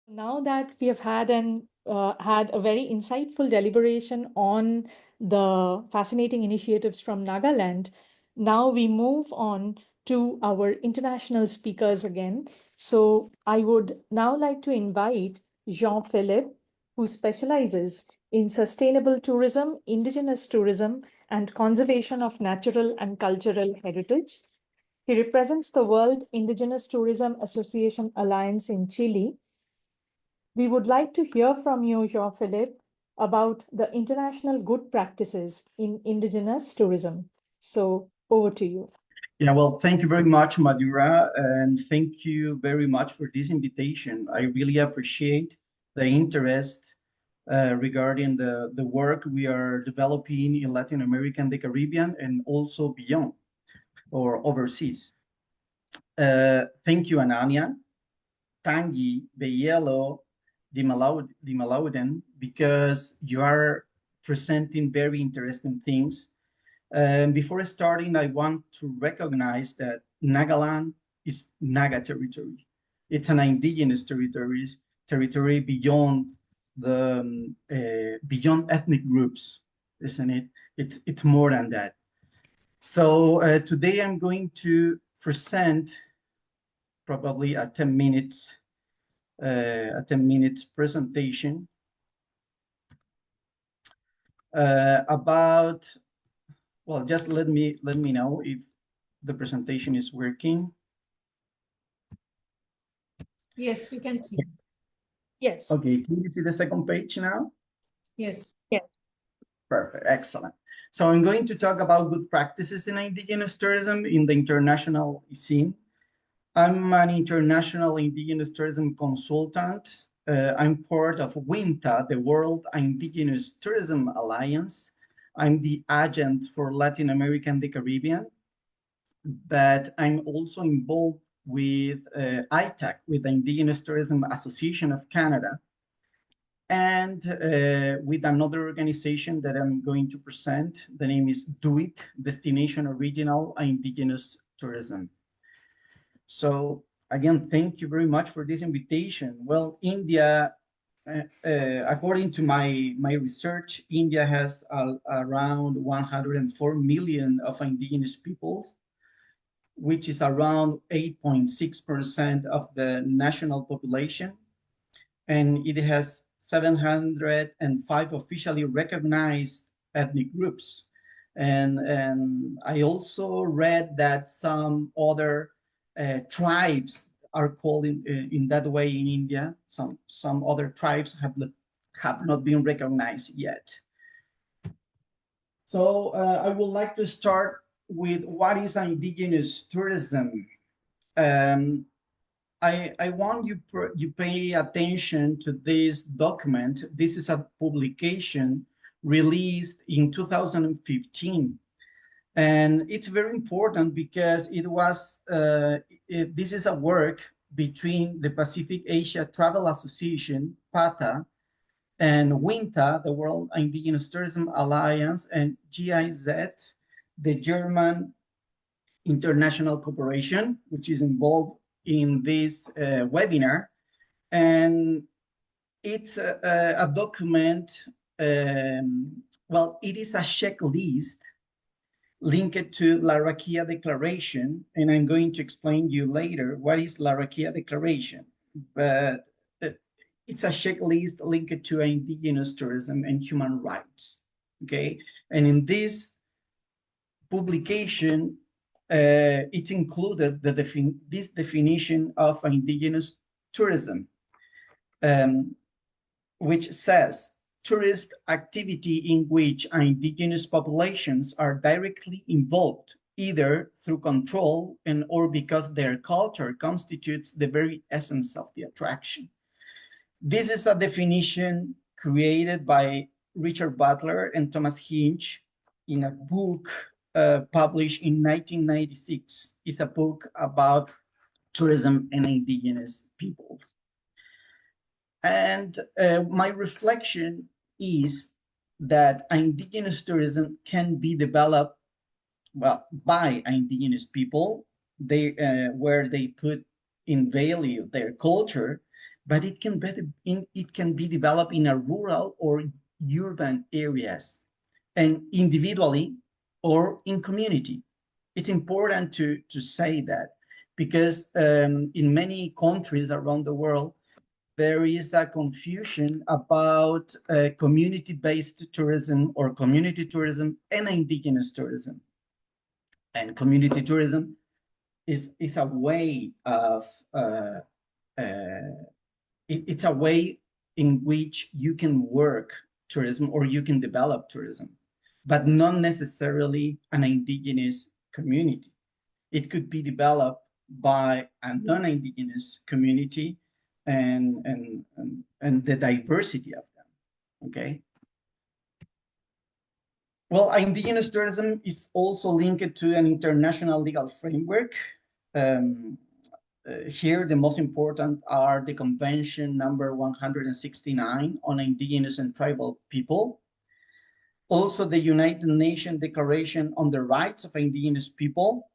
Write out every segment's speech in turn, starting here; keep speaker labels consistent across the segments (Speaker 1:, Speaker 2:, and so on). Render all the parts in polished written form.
Speaker 1: Now that we have had a very insightful deliberation on the fascinating initiatives from Nagaland, now we move on to our international speakers again. So I would now like to invite Jean-Philippe, who specializes in sustainable tourism, indigenous tourism, and conservation of natural and cultural heritage. He represents the World Indigenous Tourism Association Alliance in Chile. We would like to hear from you, Jean-Philippe, about the international good practices in indigenous tourism. So over to you.
Speaker 2: Yeah, well, thank you very much, Madura, and thank you very much for this invitation. I really appreciate the interest regarding the work we are developing in Latin America and the Caribbean and also beyond or overseas. Thank you, Anania, Tangi, Beyelo, Dimalauden, because you are presenting very interesting things. Before starting, I want to recognize that Nagaland is Naga territory. It's an indigenous territory beyond the beyond ethnic groups, isn't it? It's more than that. So today I'm going to present probably a 10 minutes presentation about, well, just let me know if the presentation is working.
Speaker 3: Yes, we can see.
Speaker 1: Yes.
Speaker 2: Okay, can you see the second page now?
Speaker 3: Yes.
Speaker 1: Yes.
Speaker 2: Perfect, excellent. So I'm going to talk about good practices in indigenous tourism in the international scene. I'm an international indigenous tourism consultant. I'm part of WINTA, the World Indigenous Tourism Alliance. I'm the agent for Latin America and the Caribbean, but I'm also involved with ITAC, with the Indigenous Tourism Association of Canada, and with another organization that I'm going to present. The name is DOIT, Destination Original Indigenous Tourism. So again, thank you very much for this invitation. Well, India, according to my research, India has around 104 million of indigenous peoples, which is around 8.6% of the national population. And it has 705 officially recognized ethnic groups. And I also read that some other tribes are called in that way in India. Some other tribes have not been recognized yet. So I would like to start with what is indigenous tourism. I want you pay attention to this document. This is a publication released in 2015. And it's very important because it was, this is a work between the Pacific Asia Travel Association, PATA, and WINTA, the World Indigenous Tourism Alliance, and GIZ, the German International Corporation, which is involved in this webinar. And it's a document, well, it is a checklist linked to Larrakia Declaration, and I'm going to explain you later what is Larrakia Declaration. But it's a checklist linked to indigenous tourism and human rights, okay? And in this publication, it's included this definition of indigenous tourism, which says, tourist activity in which indigenous populations are directly involved, either through control and or because their culture constitutes the very essence of the attraction. This is a definition created by Richard Butler and Thomas Hinch in a book published in 1996. It's a book about tourism and indigenous peoples. And my reflection is that indigenous tourism can be developed, well, by indigenous people, where they put in value their culture, but it can be developed in a rural or urban areas, and individually or in community. It's important to say that, because in many countries around the world, there is a confusion about community-based tourism or community tourism and indigenous tourism. And community tourism is a way of it's a way in which you can work tourism or you can develop tourism, but not necessarily an indigenous community. It could be developed by a non-indigenous community and the diversity of them. Okay. Well, indigenous tourism is also linked to an international legal framework. Here, the most important are the Convention number 169 on Indigenous and Tribal People. Also, the United Nations Declaration on the Rights of Indigenous People,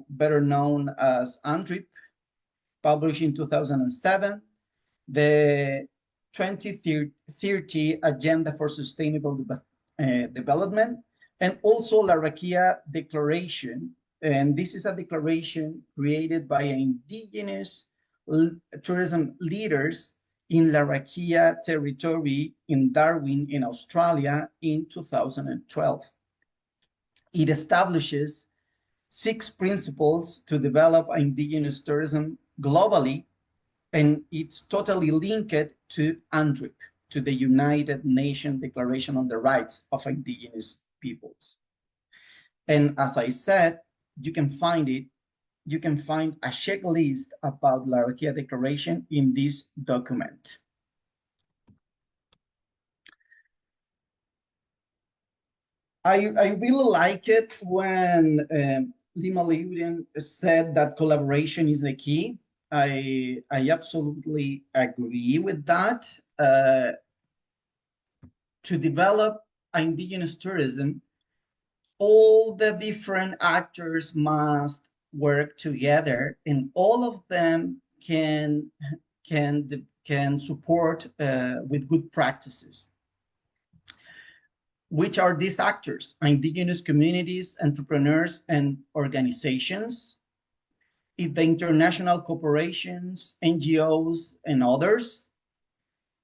Speaker 2: better known as UNDRIP, published in 2007. The 2030 Agenda for Sustainable Development, and also Larrakia Declaration. And this is a declaration created by indigenous tourism leaders in Larrakia territory in Darwin, in Australia, in 2012. It establishes 6 principles to develop indigenous tourism globally, and it's totally linked to UNDRIP, to the United Nations Declaration on the Rights of Indigenous Peoples. And as I said, you can find a checklist about Larrakia Declaration in this document. I really like it when Lima Liuden said that collaboration is the key. I absolutely agree with that. To develop indigenous tourism, all the different actors must work together, and all of them can support with good practices. Which are these actors? Indigenous communities, entrepreneurs, and organizations, the international corporations, NGOs, and others,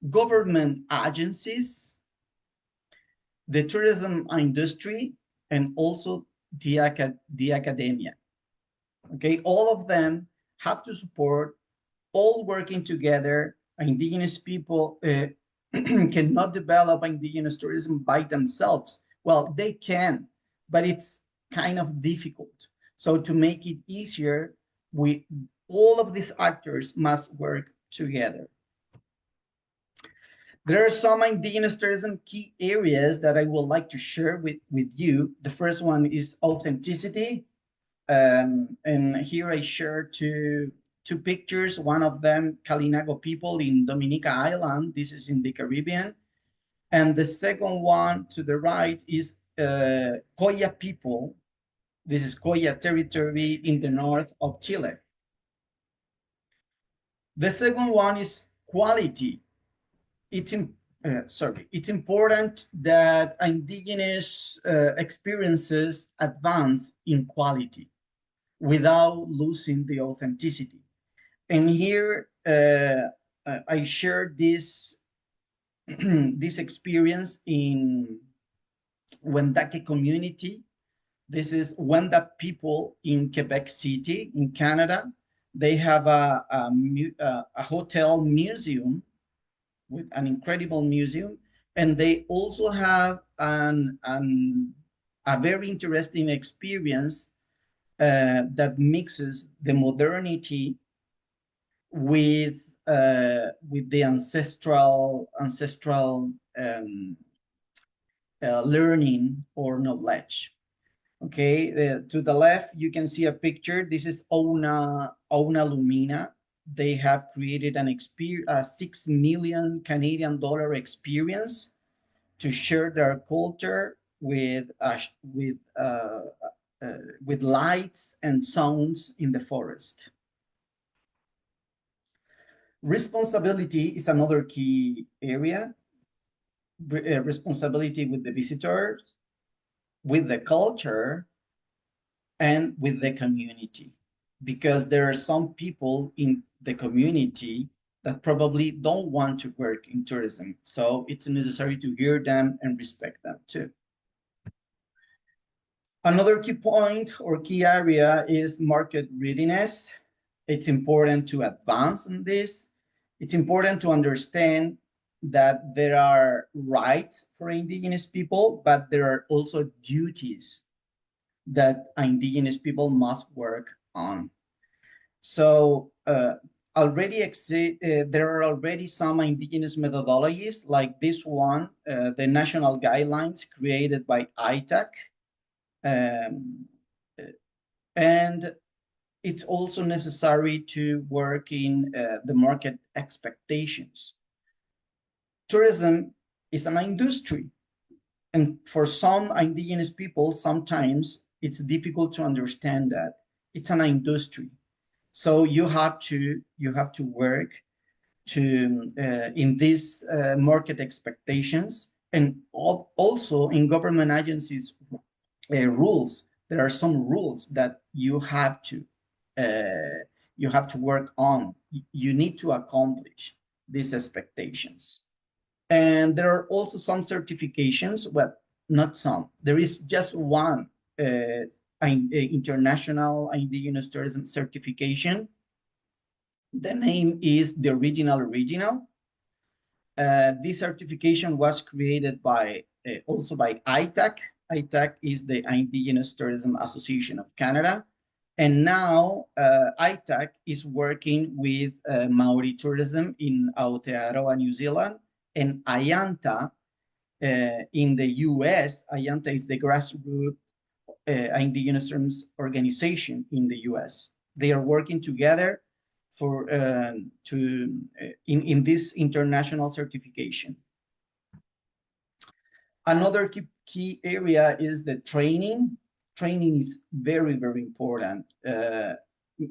Speaker 2: government agencies, the tourism industry, and also the academia. Okay, all of them have to support, all working together. Indigenous people cannot develop indigenous tourism by themselves. Well, they can, but it's kind of difficult. So to make it easier, all of these actors must work together. There are some indigenous tourism key areas that I would like to share with you. The first one is authenticity. And here I share two pictures. One of them, Kalinago people in Dominica Island. This is in the Caribbean. And the second one to the right is Coya people. This is Coya territory in the north of Chile. The second one is quality. It's important that indigenous experiences advance in quality without losing the authenticity. And here I share this this experience in Wendake community. This is Wenda people in Quebec City in Canada. They have a hotel museum with an incredible museum, and they also have a very interesting experience that mixes the modernity with the ancestral learning or knowledge. Okay, to the left you can see a picture. This is Auna Lumina. They have created an experience, a 6 million Canadian dollar experience to share their culture with lights and sounds in the forest. Responsibility is another key area. Responsibility with the visitors, with the culture, and with the community, because there are some people in the community that probably don't want to work in tourism. So it's necessary to hear them and respect them too. Another key point or key area is market readiness. It's important to advance in this. It's important to understand that there are rights for indigenous people, but there are also duties that indigenous people must work on. So there are already some indigenous methodologies like this one, the national guidelines created by ITAC. And it's also necessary to work in the market expectations. Tourism is an industry, and for some indigenous people, sometimes it's difficult to understand that it's an industry. So you have to work to in these market expectations, and also in government agencies rules. There are some rules that you have to work on. You need to accomplish these expectations. And there are also some certifications, but not some. There is just one international indigenous tourism certification. The name is the Original. This certification was created by also by ITAC. ITAC is the Indigenous Tourism Association of Canada. And now ITAC is working with Maori tourism in Aotearoa, New Zealand, and IANTA in the US. IANTA is the grassroots indigenous tourism organization in the US. They are working together for in this international certification. Another key area is the training. Training is very, very important.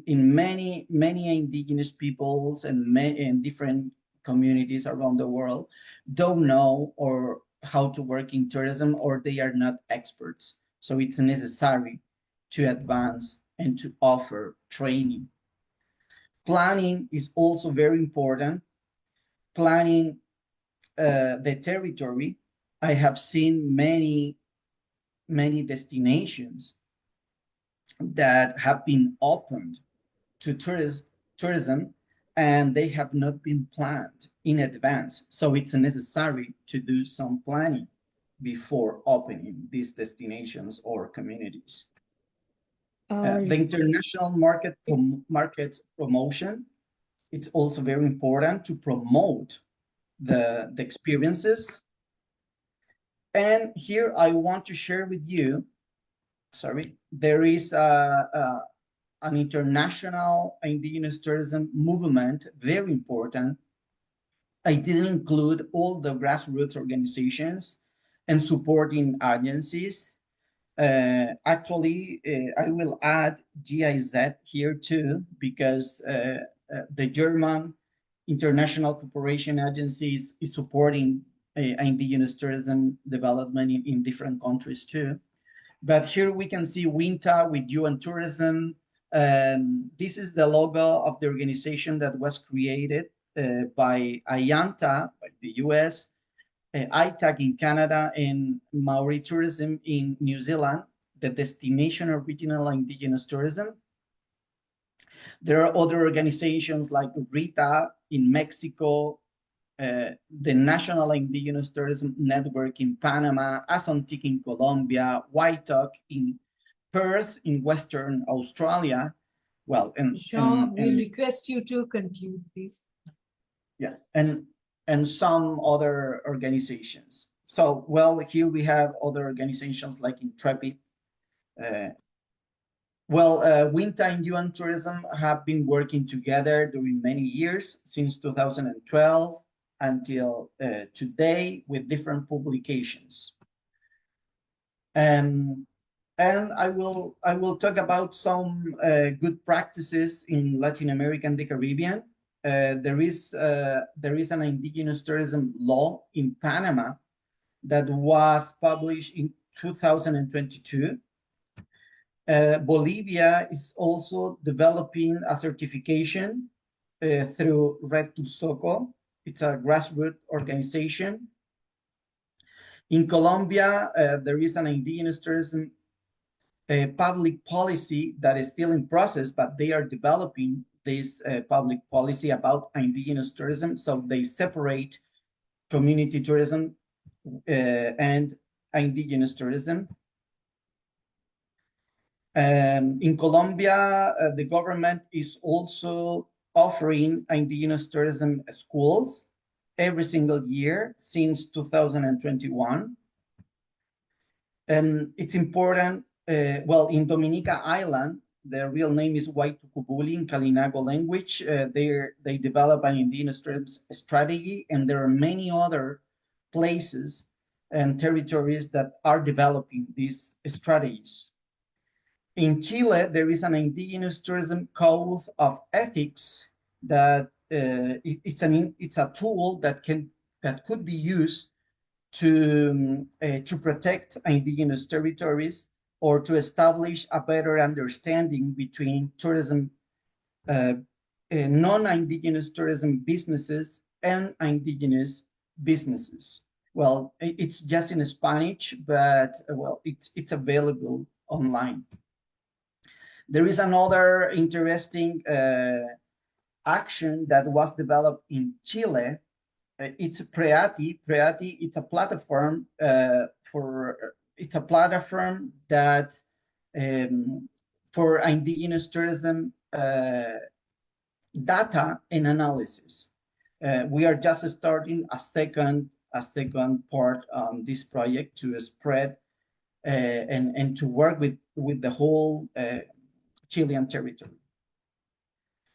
Speaker 2: In many indigenous peoples and different communities around the world don't know or how to work in tourism, or they are not experts. So it's necessary to advance and to offer training. Planning is also very important. Planning the territory. I have seen many destinations that have been opened to tourism, and they have not been planned in advance. So it's necessary to do some planning before opening these destinations or communities. The international markets promotion, it's also very important to promote the experiences. And here I want to share with you, there is an international indigenous tourism movement, very important. I didn't include all the grassroots organizations and supporting agencies. Actually, I will add GIZ here too, because the German International Cooperation Agency is supporting indigenous tourism development in different countries too. But here we can see WINTA with UN Tourism. This is the logo of the organization that was created by IANTA, by the US, ITAC in Canada, and Maori Tourism in New Zealand, the Destination Original Indigenous Tourism. There are other organizations like RITA in Mexico, the National Indigenous Tourism Network in Panama, Asontic in Colombia, WITOC in Perth in Western Australia. Well,
Speaker 3: Jean, we'll request you to conclude, please.
Speaker 2: Yes, and some other organizations. So, well, here we have other organizations like Intrepid. WINTA and UN Tourism have been working together during many years, since 2012 until today, with different publications. And I will talk about some good practices in Latin America and the Caribbean. there is an indigenous tourism law in Panama that was published in 2022. Bolivia is also developing a certification through Red to Soco. It's a grassroots organization. In Colombia, there is an indigenous tourism public policy that is still in process, but they are developing this public policy about indigenous tourism. So they separate community tourism and indigenous tourism. In Colombia, the government is also offering indigenous tourism schools every single year since 2021. It's important, well, in Dominica Island, the real name is Waitukubuli in Kalinago language. They develop an indigenous tourism strategy, and there are many other places and territories that are developing these strategies. In Chile, there is an indigenous tourism code of ethics that it's a tool that could be used to protect indigenous territories or to establish a better understanding between tourism, non-indigenous tourism businesses and indigenous businesses. Well, it's just in Spanish, but well, it's available online. There is another interesting action that was developed in Chile. It's Preati. Preati, it's a platform that for indigenous tourism data and analysis. We are just starting a second part on this project to spread and to work with the whole Chilean territory.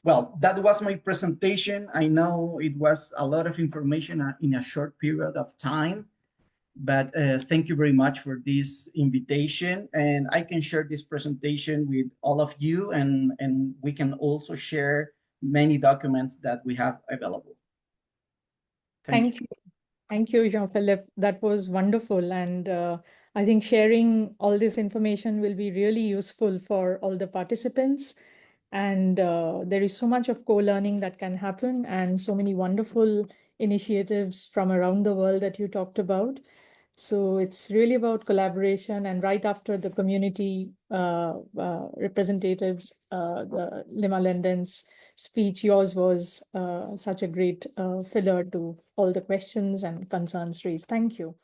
Speaker 2: Well, that was my presentation. I know it was a lot of information in a short period of time, but thank you very much for this invitation. And I can share this presentation with all of you, and we can also share many documents that we have available. Thank you.
Speaker 1: Thank you, Jean-Philippe. That was wonderful. And I think sharing all this information will be really useful for all the participants. And there is so much of co-learning that can happen, and so many wonderful initiatives from around the world that you talked about. So it's really about collaboration. And right after the community representatives, the Lima Lenden's speech, yours was such a great filler to all the questions and concerns raised. Thank you.